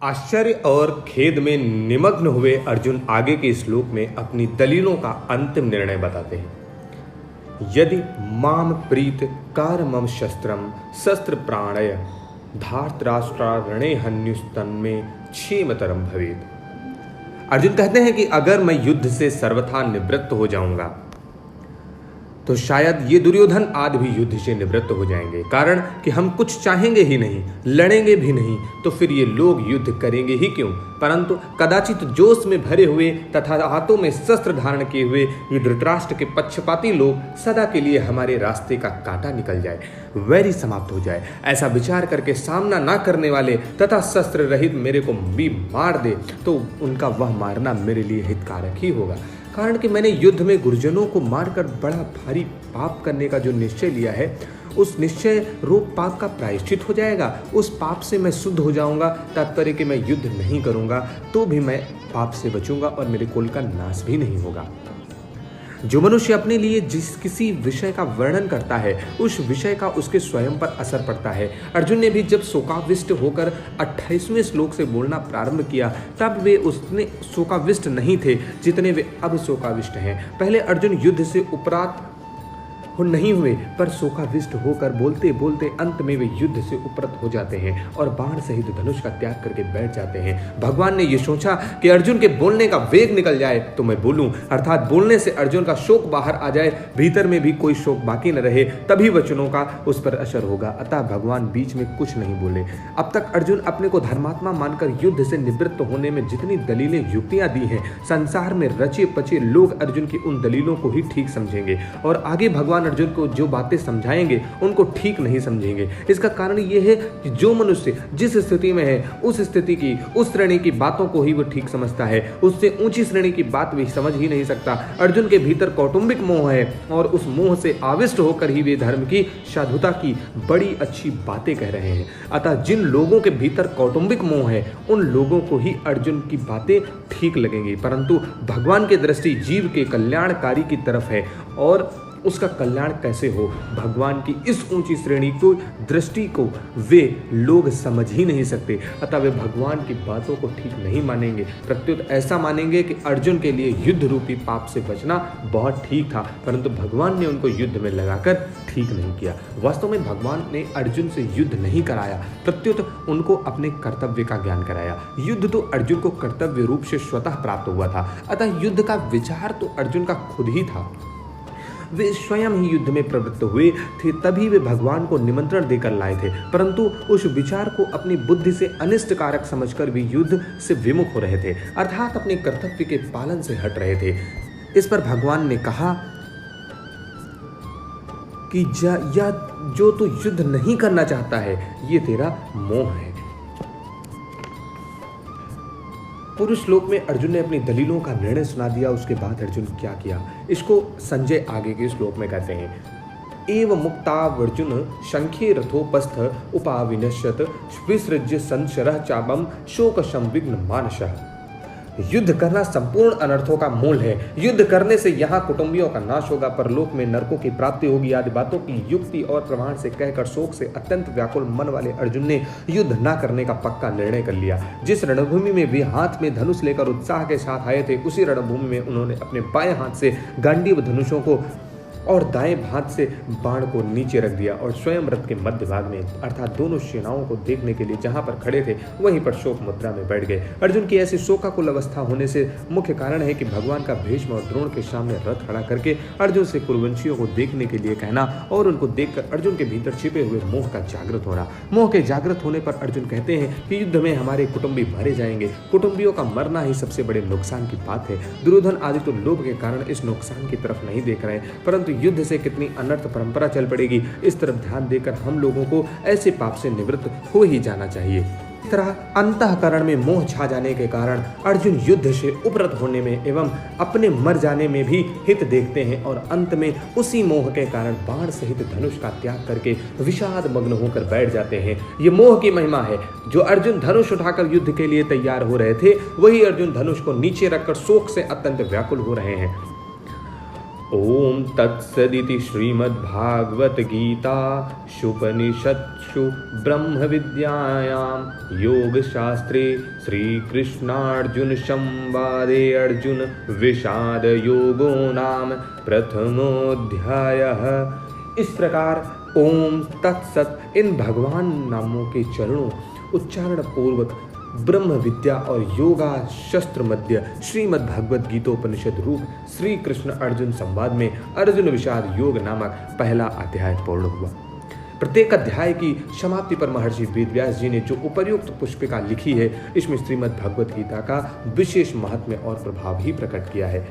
आश्चर्य और खेद में निमग्न हुए अर्जुन आगे के श्लोक में अपनी दलीलों का अंतिम निर्णय बताते हैं। यदि माम प्रीत कारमम शस्त्रम शस्त्र प्राणय धार्तराष्ट्रारणे हन्युस्तन्मे क्षेमतरम भवेद। अर्जुन कहते हैं कि अगर मैं युद्ध से सर्वथा निवृत्त हो जाऊंगा तो शायद ये दुर्योधन आदि भी युद्ध से निवृत्त हो जाएंगे, कारण कि हम कुछ चाहेंगे ही नहीं, लड़ेंगे भी नहीं, तो फिर ये लोग युद्ध करेंगे ही क्यों। परंतु कदाचित जोश में भरे हुए तथा हाथों में शस्त्र धारण किए हुए ये धृतराष्ट्र के पक्षपाती लोग सदा के लिए हमारे रास्ते का कांटा निकल जाए, वैरी समाप्त हो जाए, ऐसा विचार करके सामना ना करने वाले तथा शस्त्र रहित मेरे को भी मार दे तो उनका वह मारना मेरे लिए हितकारक ही होगा। कारण कि मैंने युद्ध में गुरुजनों को मारकर बड़ा भारी पाप करने का जो निश्चय लिया है, उस निश्चय रूप पाप का प्रायश्चित हो जाएगा। उस पाप से मैं शुद्ध हो जाऊंगा। तात्पर्य कि मैं युद्ध नहीं करूंगा तो भी मैं पाप से बचूंगा और मेरे कुल का नाश भी नहीं होगा। जो मनुष्य अपने लिए जिस किसी विषय का वर्णन करता है उस विषय का उसके स्वयं पर असर पड़ता है। अर्जुन ने भी जब शोकाविष्ट होकर 28वें श्लोक से बोलना प्रारंभ किया तब वे उसने शोकाविष्ट नहीं थे जितने वे अब शोकाविष्ट हैं। पहले अर्जुन युद्ध से उपरात नहीं हुए, पर शोकाविष्ट होकर बोलते बोलते अंत में वे युद्ध से उपरत हो जाते हैं और बाण सहित धनुष का त्याग करके बैठ जाते हैं। भगवान ने यह सोचा कि अर्जुन के बोलने का वेग निकल जाए तो मैं बोलूं, अर्थात बोलने से अर्जुन का शोक बाहर आ जाए, भीतर में भी कोई शोक बाकी न रहे, तभी वचनों का उस पर असर होगा। अतः भगवान बीच में कुछ नहीं बोले। अब तक अर्जुन अपने को धर्मात्मा मानकर युद्ध से निवृत्त होने में जितनी दलीलें युक्तियां दी हैं, संसार में रचे पचे लोग अर्जुन की उन दलीलों को ही ठीक समझेंगे और आगे भगवान अर्जुन को जो बातें समझाएंगे उनको ठीक नहीं समझेंगे। इसका कारण यह है कि जो मनुष्य जिस स्थिति में है उस स्थिति की उस श्रेणी की बातों को ही वो ठीक समझता है, उससे ऊंची श्रेणी की बात भी समझ ही नहीं सकता। अर्जुन के भीतर कौटुंबिक मोह है और उस मोह से आविष्ट होकर ही वे धर्म की साधुता की बड़ी अच्छी बातें कह रहे हैं। अतः जिन लोगों के भीतर कौटुंबिक मोह है उन लोगों को ही अर्जुन की बातें ठीक लगेंगी, परंतु भगवान की दृष्टि जीव के कल्याणकारी की तरफ है और उसका कल्याण कैसे हो, भगवान की इस ऊंची श्रेणी को दृष्टि को वे लोग समझ ही नहीं सकते। अतः वे भगवान की बातों को ठीक नहीं मानेंगे, प्रत्युत ऐसा मानेंगे कि अर्जुन के लिए युद्ध रूपी पाप से बचना बहुत ठीक था, परंतु भगवान ने उनको युद्ध में लगाकर ठीक नहीं किया। वास्तव में भगवान ने अर्जुन से युद्ध नहीं कराया, प्रत्युत उनको अपने कर्तव्य का ज्ञान कराया। युद्ध तो अर्जुन को कर्तव्य रूप से स्वतः प्राप्त हुआ था, अतः युद्ध का विचार तो अर्जुन का खुद ही था। वे स्वयं ही युद्ध में प्रवृत्त हुए थे, तभी वे भगवान को निमंत्रण देकर लाए थे, परंतु उस विचार को अपनी बुद्धि से अनिष्ट कारक समझकर वे युद्ध से विमुख हो रहे थे, अर्थात अपने कर्तव्य के पालन से हट रहे थे। इस पर भगवान ने कहा कि जो तू युद्ध नहीं करना चाहता है ये तेरा मोह है। पूर्व श्लोक में अर्जुन ने अपनी दलीलों का निर्णय सुना दिया। उसके बाद अर्जुन क्या किया इसको संजय आगे के श्लोक में कहते हैं। एव मुक्तावर्जुन शंखे रथोपस्थ उपाविनश्यत विसृज्य संशरः चापम शोक संविघ्न मानसः। युद्ध करना संपूर्ण अनर्थों का मूल है। युद्ध करने से यहाँ कुटुंबियों का नाश होगा, परलोक में नरकों की प्राप्ति होगी आदि बातों की युक्ति और प्रमाण से कहकर शोक से अत्यंत व्याकुल मन वाले अर्जुन ने युद्ध न करने का पक्का निर्णय कर लिया। जिस रणभूमि में वे हाथ में धनुष लेकर उत्साह के साथ आए थे, उसी रणभूमि में उन्होंने अपने बाएं हाथ से गांडीव धनुषों को और दाएं हाथ से बाण को नीचे रख दिया और स्वयं रथ के मध्य भाग में अर्थात दोनों सेनाओं को देखने के लिए जहां पर खड़े थे वहीं पर शोक मुद्रा में बैठ गए। अर्जुन की ऐसी शोकाकुल अवस्था होने से मुख्य कारण है कि भगवान का भीष्म और द्रोण के सामने रथ खड़ा करके अर्जुन से कुरुवंशियों को देखने के लिए कहना और उनको देखकर अर्जुन के भीतर छिपे हुए मोह का जागृत होना। मोह के जागृत होने पर अर्जुन कहते हैं कि युद्ध में हमारे कुटुंबी मारे जाएंगे। कुटुंबियों का मरना ही सबसे बड़े नुकसान की बात है। दुर्योधन आदि तो लोभ के कारण इस नुकसान की तरफ नहीं देख रहे हैं, परंतु युद्ध से कितनी अनर्थ परंपरा चल पड़ेगी इस तरफ ध्यान देकर हम लोगों को ऐसे पाप से निवृत्त हो ही जाना चाहिए। इस तरह अंतःकरण में मोह छा जाने के कारण अर्जुन युद्ध से उपरत होने में एवं अपने मर जाने में भी हित देखते हैं और अंत में उसी मोह के कारण बाण सहित धनुष का त्याग करके विषाद मग्न होकर बैठ जाते हैं। ये मोह की महिमा है। जो अर्जुन धनुष उठाकर युद्ध के लिए तैयार हो रहे थे वही अर्जुन धनुष को नीचे रखकर शोक से अत्यंत व्याकुल हो रहे हैं। ओम तत्सदिति श्रीमद्भागवत गीताशुपनिषत्सु ब्रह्म विद्यायां योगशास्त्रे श्रीकृष्णार्जुन संवादे अर्जुन विषाद योगो नाम प्रथमोऽध्यायः। इस प्रकार ओम तत्सत इन भगवान नामों के चरणों उच्चारण पूर्वक ब्रह्म विद्या और योगा शस्त्र मध्य श्रीमद् भगवद गीतोपनिषद रूप श्री कृष्ण अर्जुन संवाद में अर्जुन विषाद योग नामक पहला अध्याय पूर्ण हुआ। प्रत्येक अध्याय की समाप्ति पर महर्षि वेदव्यास जी ने जो उपर्युक्त पुष्पिका लिखी है, इसमें श्रीमद् भगवद गीता का विशेष महात्म्य और प्रभाव ही प्रकट किया है।